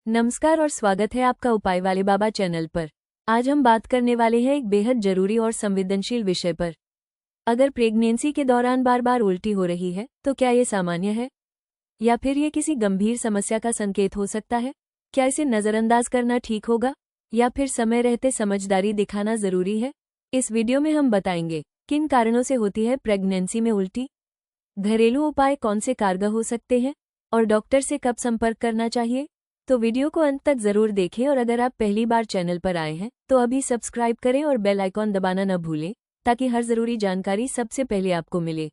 नमस्कार और स्वागत है आपका उपाय वाले बाबा चैनल पर। आज हम बात करने वाले हैं एक बेहद जरूरी और संवेदनशील विषय पर। अगर प्रेगनेंसी के दौरान बार बार उल्टी हो रही है तो क्या ये सामान्य है या फिर ये किसी गंभीर समस्या का संकेत हो सकता है? क्या इसे नज़रअंदाज करना ठीक होगा या फिर समय रहते समझदारी दिखाना जरूरी है? इस वीडियो में हम बताएंगे किन कारणों से होती है प्रेगनेंसी में उल्टी, घरेलू उपाय कौन से कारगर हो सकते हैं और डॉक्टर से कब संपर्क करना चाहिए। तो वीडियो को अंत तक जरूर देखें और अगर आप पहली बार चैनल पर आए हैं तो अभी सब्सक्राइब करें और बेल आइकॉन दबाना न भूलें ताकि हर जरूरी जानकारी सबसे पहले आपको मिले।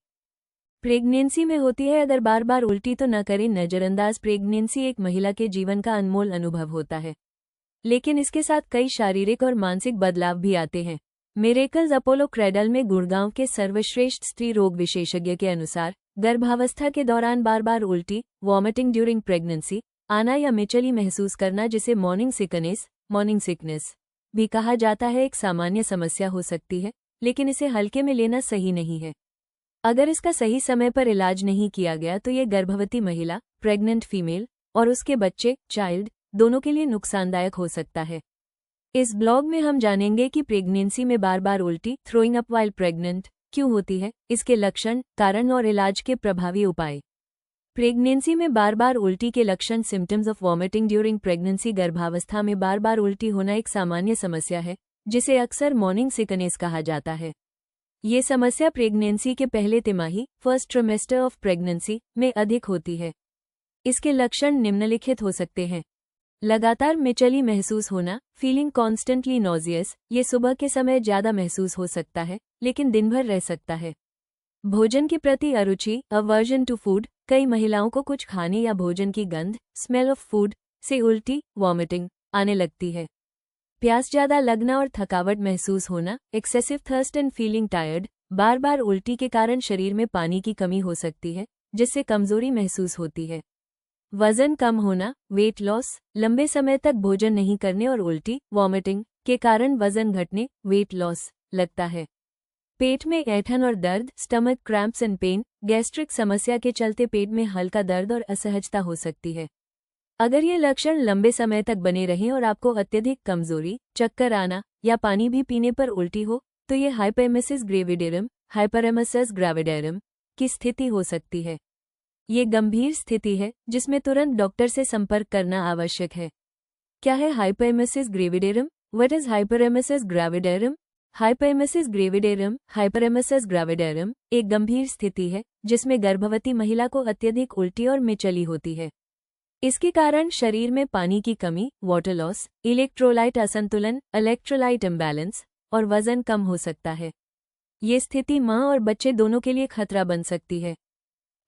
प्रेगनेंसी में होती है अगर बार बार उल्टी तो न करें नजरअंदाज। प्रेगनेंसी एक महिला के जीवन का अनमोल अनुभव होता है, लेकिन इसके साथ कई शारीरिक और मानसिक बदलाव भी आते हैं। मिरेकल्स अपोलो क्रेडल में गुड़गांव के सर्वश्रेष्ठ स्त्री रोग विशेषज्ञ के अनुसार गर्भावस्था के दौरान बार बार उल्टी, वॉमिटिंग ड्यूरिंग प्रेगनेंसी, आना या मिचली महसूस करना, जिसे मॉर्निंग सिकनेस भी कहा जाता है, एक सामान्य समस्या हो सकती है, लेकिन इसे हल्के में लेना सही नहीं है। अगर इसका सही समय पर इलाज नहीं किया गया तो ये गर्भवती महिला, प्रेग्नेंट फीमेल और उसके बच्चे, चाइल्ड, दोनों के लिए नुकसानदायक हो सकता है। इस ब्लॉग में हम जानेंगे कि प्रेगनेंसी में बार बार उल्टी, थ्रोइंग अप व्हाइल प्रेग्नेंट, क्यों होती है, इसके लक्षण, कारण और इलाज के प्रभावी उपाय। प्रेगनेंसी में बार बार उल्टी के लक्षण। Symptoms of vomiting during pregnancy. गर्भावस्था में बार बार उल्टी होना एक सामान्य समस्या है जिसे अक्सर मॉर्निंग सिकनेस कहा जाता है। ये समस्या प्रेगनेंसी के पहले तिमाही, फर्स्ट ट्रिमेस्टर ऑफ प्रेगनेंसी में अधिक होती है। इसके लक्षण निम्नलिखित हो सकते हैं: लगातार मिचली महसूस होना, फीलिंग कॉन्स्टेंटली नॉजियस, ये सुबह के समय ज्यादा महसूस हो सकता है लेकिन दिन भर रह सकता है। भोजन के प्रति अरुचि, अवर्जन टू फूड, कई महिलाओं को कुछ खाने या भोजन की गंध, स्मेल ऑफ फूड से उल्टी, वॉमिटिंग आने लगती है। प्यास ज्यादा लगना और थकावट महसूस होना, excessive thirst and feeling tired. बार बार उल्टी के कारण शरीर में पानी की कमी हो सकती है जिससे कमजोरी महसूस होती है। वजन कम होना, वेट लॉस, लंबे समय तक भोजन नहीं करने और उल्टी, वॉमिटिंग के कारण वजन घटने, वेट लॉस लगता है। पेट में ऐंठन और दर्द, stomach cramps and pain, gastric समस्या के चलते पेट में हल्का दर्द और असहजता हो सकती है। अगर ये लक्षण लंबे समय तक बने रहें और आपको अत्यधिक कमजोरी, चक्कर आना या पानी भी पीने पर उल्टी हो तो ये हाइपरेमेसिस ग्रेविडेरम, हाइपरेमेसिस ग्रेविडेरम की स्थिति हो सकती है। ये गंभीर स्थिति है जिसमें तुरंत डॉक्टर से संपर्क करना आवश्यक है। क्या है hyperemesis gravidarum? What is hyperemesis gravidarum? Hyperemesis gravidarum एक गंभीर स्थिति है जिसमें गर्भवती महिला को अत्यधिक उल्टी और मिचली होती है। इसके कारण शरीर में पानी की कमी, वाटर लॉस, इलेक्ट्रोलाइट असंतुलन, इलेक्ट्रोलाइट इम्बैलेंस और वजन कम हो सकता है। ये स्थिति मां और बच्चे दोनों के लिए खतरा बन सकती है।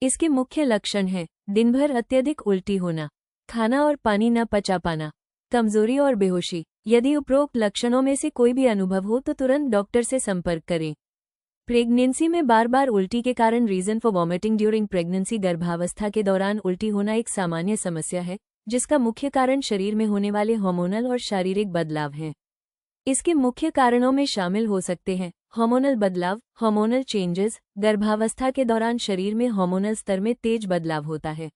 इसके मुख्य लक्षण हैं: दिन भर अत्यधिक उल्टी होना, खाना और पानी न पचा पाना, कमजोरी और बेहोशी। यदि उपरोक्त लक्षणों में से कोई भी अनुभव हो तो तुरंत डॉक्टर से संपर्क करें। प्रेगनेंसी में बार बार उल्टी के कारण। Reason for vomiting during pregnancy. गर्भावस्था के दौरान उल्टी होना एक सामान्य समस्या है जिसका मुख्य कारण शरीर में होने वाले हार्मोनल और शारीरिक बदलाव हैं। इसके मुख्य कारणों में शामिल हो सकते हैं: हार्मोनल बदलाव, हार्मोनल चेंजेस। गर्भावस्था के दौरान शरीर में हार्मोनल स्तर में तेज बदलाव होता है।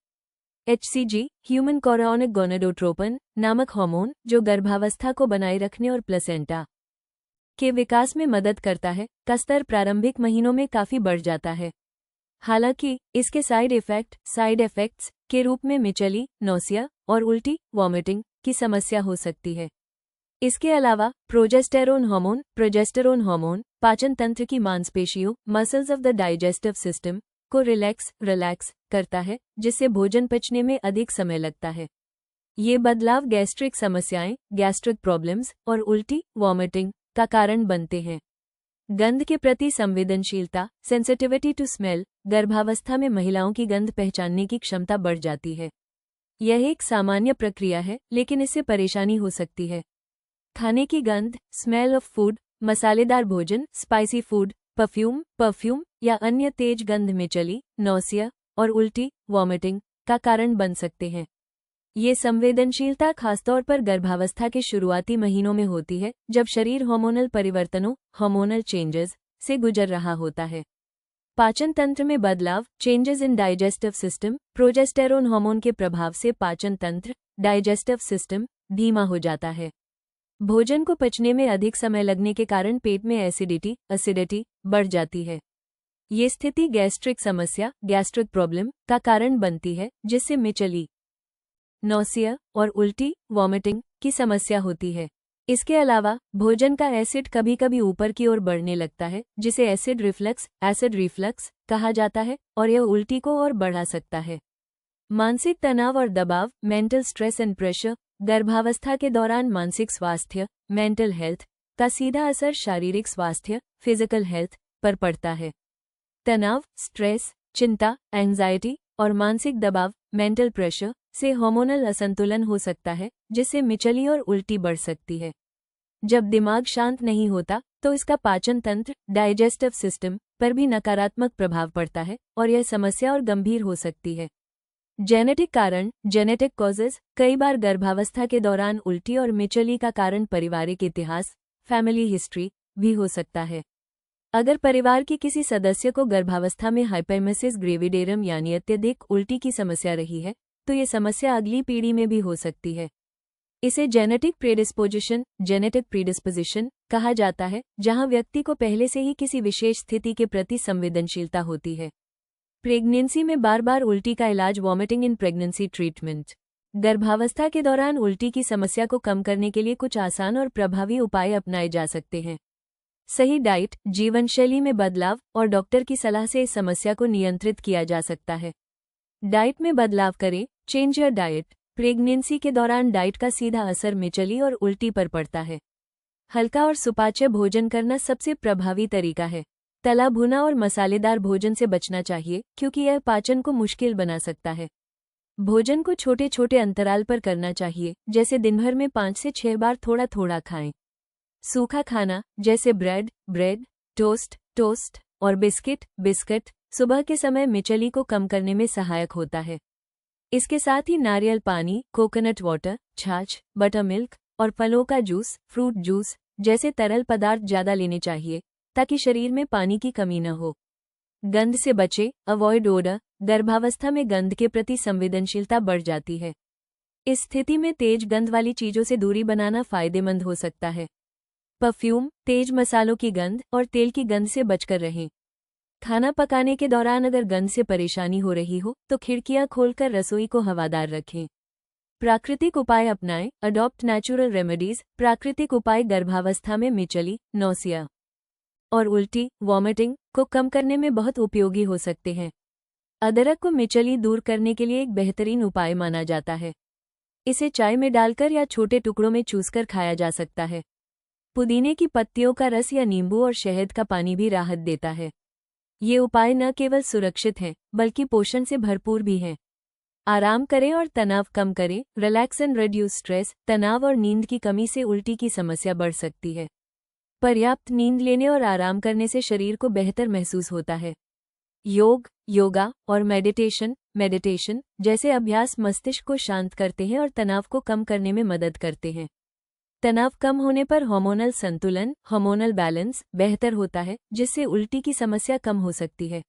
HCG, ह्यूमन कोरियोनिक गोनेडोट्रोपिन नामक हार्मोन, जो गर्भावस्था को बनाए रखने और प्लेसेंटा के विकास में मदद करता है, का स्तर प्रारंभिक महीनों में काफी बढ़ जाता है। हालांकि इसके साइड इफेक्ट्स के रूप में मिचली, नौसिया और उल्टी, वॉमिटिंग की समस्या हो सकती है। इसके अलावा प्रोजेस्टेरोन हार्मोन पाचन तंत्र की मांसपेशियों, muscles of the digestive system को रिलैक्स करता है जिससे भोजन पचने में अधिक समय लगता है। ये बदलाव गैस्ट्रिक समस्याएं, गैस्ट्रिक प्रॉब्लम्स और उल्टी, वॉमिटिंग का कारण बनते हैं। गंध के प्रति संवेदनशीलता, सेंसिटिविटी टू स्मेल। गर्भावस्था में महिलाओं की गंध पहचानने की क्षमता बढ़ जाती है। यह एक सामान्य प्रक्रिया है लेकिन इससे परेशानी हो सकती है। खाने की गंध, स्मेल ऑफ फूड, मसालेदार भोजन, स्पाइसी फूड, परफ्यूम या अन्य तेज गंध मिचली, नौसिया और उल्टी, वॉमिटिंग का कारण बन सकते हैं। ये संवेदनशीलता खासतौर पर गर्भावस्था के शुरुआती महीनों में होती है जब शरीर हार्मोनल परिवर्तनों, हार्मोनल चेंजेस से गुजर रहा होता है। पाचन तंत्र में बदलाव, changes in digestive system. Progesterone hormone के प्रभाव से पाचन तंत्र, डाइजेस्टिव सिस्टम धीमा हो जाता है। भोजन को पचने में अधिक समय लगने के कारण पेट में एसिडिटी बढ़ जाती है। ये स्थिति गैस्ट्रिक समस्या, गैस्ट्रिक प्रॉब्लम का कारण बनती है, जिससे मिचली, नौसिया और उल्टी, वॉमिटिंग की समस्या होती है। इसके अलावा भोजन का एसिड कभी कभी ऊपर की ओर बढ़ने लगता है, जिसे एसिड रिफ्लक्स कहा जाता है, और यह उल्टी को और बढ़ा सकता है। मानसिक तनाव और दबाव, मेंटल स्ट्रेस एंड प्रेशर। गर्भावस्था के दौरान मानसिक स्वास्थ्य, मेंटल हेल्थ का सीधा असर शारीरिक स्वास्थ्य, फिजिकल हेल्थ पर पड़ता है। तनाव, स्ट्रेस, चिंता, एंजाइटी और मानसिक दबाव, मेंटल प्रेशर से हार्मोनल असंतुलन हो सकता है, जिससे मिचली और उल्टी बढ़ सकती है। जब दिमाग शांत नहीं होता तो इसका पाचन तंत्र, डाइजेस्टिव सिस्टम पर भी नकारात्मक प्रभाव पड़ता है और यह समस्या और गंभीर हो सकती है। जेनेटिक कारण, जेनेटिक कॉजेज। कई बार गर्भावस्था के दौरान उल्टी और मिचली का कारण पारिवारिक इतिहास, फैमिली हिस्ट्री भी हो सकता है। अगर परिवार के किसी सदस्य को गर्भावस्था में हाइपेमेसिस ग्रेविडेरम यानी अत्यधिक उल्टी की समस्या रही है, तो ये समस्या अगली पीढ़ी में भी हो सकती है। इसे जेनेटिक प्रेडिस्पोजिशन कहा जाता है, जहां व्यक्ति को पहले से ही किसी विशेष स्थिति के प्रति संवेदनशीलता होती है। प्रेगनेंसी में बार बार उल्टी का इलाज, वॉमिटिंग इन प्रेगनेंसी ट्रीटमेंट। गर्भावस्था के दौरान उल्टी की समस्या को कम करने के लिए कुछ आसान और प्रभावी उपाय अपनाए जा सकते हैं। सही डाइट, जीवन शैली में बदलाव और डॉक्टर की सलाह से इस समस्या को नियंत्रित किया जा सकता है। डाइट में बदलाव करें, चेंज योर डाइट। प्रेगनेंसी के दौरान डाइट का सीधा असर मिचली और उल्टी पर पड़ता है। हल्का और सुपाच्य भोजन करना सबसे प्रभावी तरीका है। तला भुना और मसालेदार भोजन से बचना चाहिए, क्योंकि यह पाचन को मुश्किल बना सकता है। भोजन को छोटे छोटे अंतराल पर करना चाहिए, जैसे दिन भर में 5 से 6 बार थोड़ा थोड़ा खाएं। सूखा खाना जैसे ब्रेड, टोस्ट और बिस्किट सुबह के समय मिचली को कम करने में सहायक होता है। इसके साथ ही नारियल पानी, कोकोनट वाटर, छाछ, बटर मिल्क और फलों का जूस, फ्रूट जूस जैसे तरल पदार्थ ज्यादा लेने चाहिए, ताकि शरीर में पानी की कमी न हो। गंध से बचे, अवॉइड ओडर। गर्भावस्था में गंध के प्रति संवेदनशीलता बढ़ जाती है। इस स्थिति में तेज गंध वाली चीजों से दूरी बनाना फायदेमंद हो सकता है। परफ्यूम, तेज मसालों की गंध और तेल की गंध से बचकर रहें। खाना पकाने के दौरान अगर गंध से परेशानी हो रही हो तो खिड़कियां खोलकर रसोई को हवादार रखें। प्राकृतिक उपाय अपनाएं, अडॉप्ट नेचुरल रेमेडीज। प्राकृतिक उपाय गर्भावस्था में मिचली, नौसिया और उल्टी, वॉमिटिंग को कम करने में बहुत उपयोगी हो सकते हैं। अदरक को मिचली दूर करने के लिए एक बेहतरीन उपाय माना जाता है। इसे चाय में डालकर या छोटे टुकड़ों में चूसकर खाया जा सकता है। पुदीने की पत्तियों का रस या नींबू और शहद का पानी भी राहत देता है। ये उपाय न केवल सुरक्षित हैं, बल्कि पोषण से भरपूर भी हैं। आराम करें और तनाव कम करें। Relax and reduce stress. तनाव और नींद की कमी से उल्टी की समस्या बढ़ सकती है। पर्याप्त नींद लेने और आराम करने से शरीर को बेहतर महसूस होता है। योगा और मेडिटेशन जैसे अभ्यास मस्तिष्क को शांत करते हैं और तनाव को कम करने में मदद करते हैं। तनाव कम होने पर हार्मोनल संतुलन, हार्मोनल बैलेंस बेहतर होता है, जिससे उल्टी की समस्या कम हो सकती है।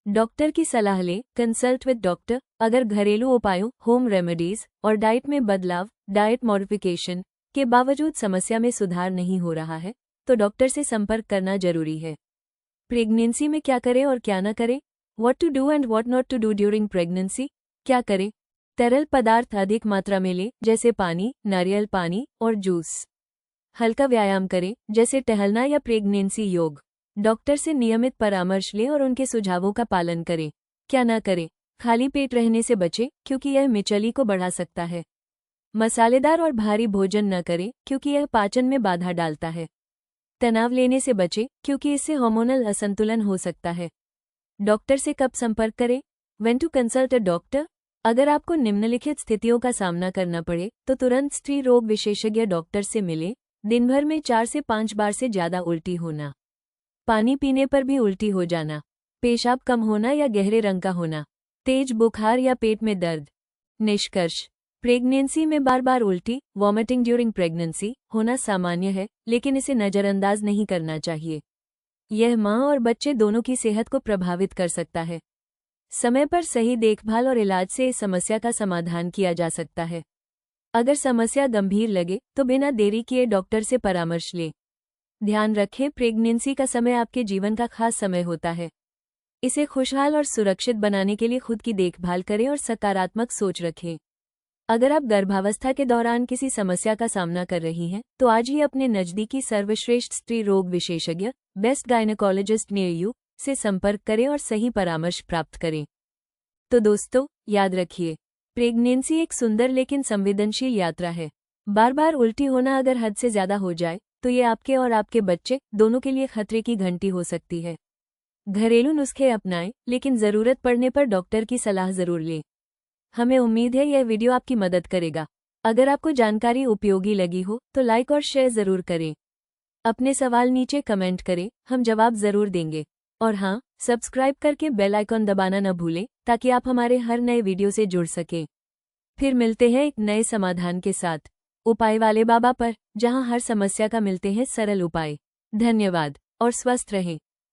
डॉक्टर की सलाह लें, कंसल्ट विद डॉक्टर। अगर घरेलू उपायों, होम रेमेडीज और डाइट में बदलाव, डाइट मॉडिफिकेशन के बावजूद समस्या में सुधार नहीं हो रहा है, तो डॉक्टर से संपर्क करना जरूरी है। प्रेगनेंसी में क्या करें और क्या न करें? What to do and what not to do during pregnancy. क्या करें? तरल पदार्थ अधिक मात्रा में लें, जैसे पानी, नारियल पानी और जूस। हल्का व्यायाम करें, जैसे टहलना या प्रेगनेंसी योग। डॉक्टर से नियमित परामर्श लें और उनके सुझावों का पालन करें। क्या न करें? खाली पेट रहने से बचें, क्योंकि यह मिचली को बढ़ा सकता है। मसालेदार और भारी भोजन न करें, क्योंकि यह पाचन में बाधा डालता है। तनाव लेने से बचें, क्योंकि इससे हार्मोनल असंतुलन हो सकता है। डॉक्टर से कब संपर्क करें? When to consult a doctor. अगर आपको निम्नलिखित स्थितियों का सामना करना पड़े तो तुरंत स्त्री रोग विशेषज्ञ डॉक्टर से मिलें। दिन भर में 4 से 5 बार से ज्यादा उल्टी होना, पानी पीने पर भी उल्टी हो जाना, पेशाब कम होना या गहरे रंग का होना, तेज बुखार या पेट में दर्द। निष्कर्ष: प्रेगनेंसी में बार बार उल्टी, वॉमिटिंग ड्यूरिंग प्रेगनेंसी होना सामान्य है, लेकिन इसे नजरअंदाज नहीं करना चाहिए। यह माँ और बच्चे दोनों की सेहत को प्रभावित कर सकता है। समय पर सही देखभाल और इलाज से इस समस्या का समाधान किया जा सकता है। अगर समस्या गंभीर लगे तो बिना देरी किए डॉक्टर से परामर्श लें। ध्यान रखें, प्रेगनेंसी का समय आपके जीवन का खास समय होता है। इसे खुशहाल और सुरक्षित बनाने के लिए खुद की देखभाल करें और सकारात्मक सोच रखें। अगर आप गर्भावस्था के दौरान किसी समस्या का सामना कर रही हैं, तो आज ही अपने नज़दीकी सर्वश्रेष्ठ स्त्री रोग विशेषज्ञ, बेस्ट गायनेकोलॉजिस्ट नियर यू, से संपर्क करें और सही परामर्श प्राप्त करें। तो दोस्तों, याद रखिए, प्रेगनेंसी एक सुंदर लेकिन संवेदनशील यात्रा है। बार बार उल्टी होना अगर हद से ज्यादा हो जाए तो ये आपके और आपके बच्चे दोनों के लिए खतरे की घंटी हो सकती है। घरेलू नुस्खे अपनाएं, लेकिन जरूरत पड़ने पर डॉक्टर की सलाह जरूर लें। हमें उम्मीद है यह वीडियो आपकी मदद करेगा। अगर आपको जानकारी उपयोगी लगी हो तो लाइक और शेयर जरूर करें। अपने सवाल नीचे कमेंट करें, हम जवाब जरूर देंगे। और हाँ, सब्सक्राइब करके बेल आइकॉन दबाना न भूलें ताकि आप हमारे हर नए वीडियो से जुड़ सकें। फिर मिलते हैं एक नए समाधान के साथ, उपाय वाले बाबा पर, जहां हर समस्या का मिलते हैं सरल उपाय। धन्यवाद और स्वस्थ रहें।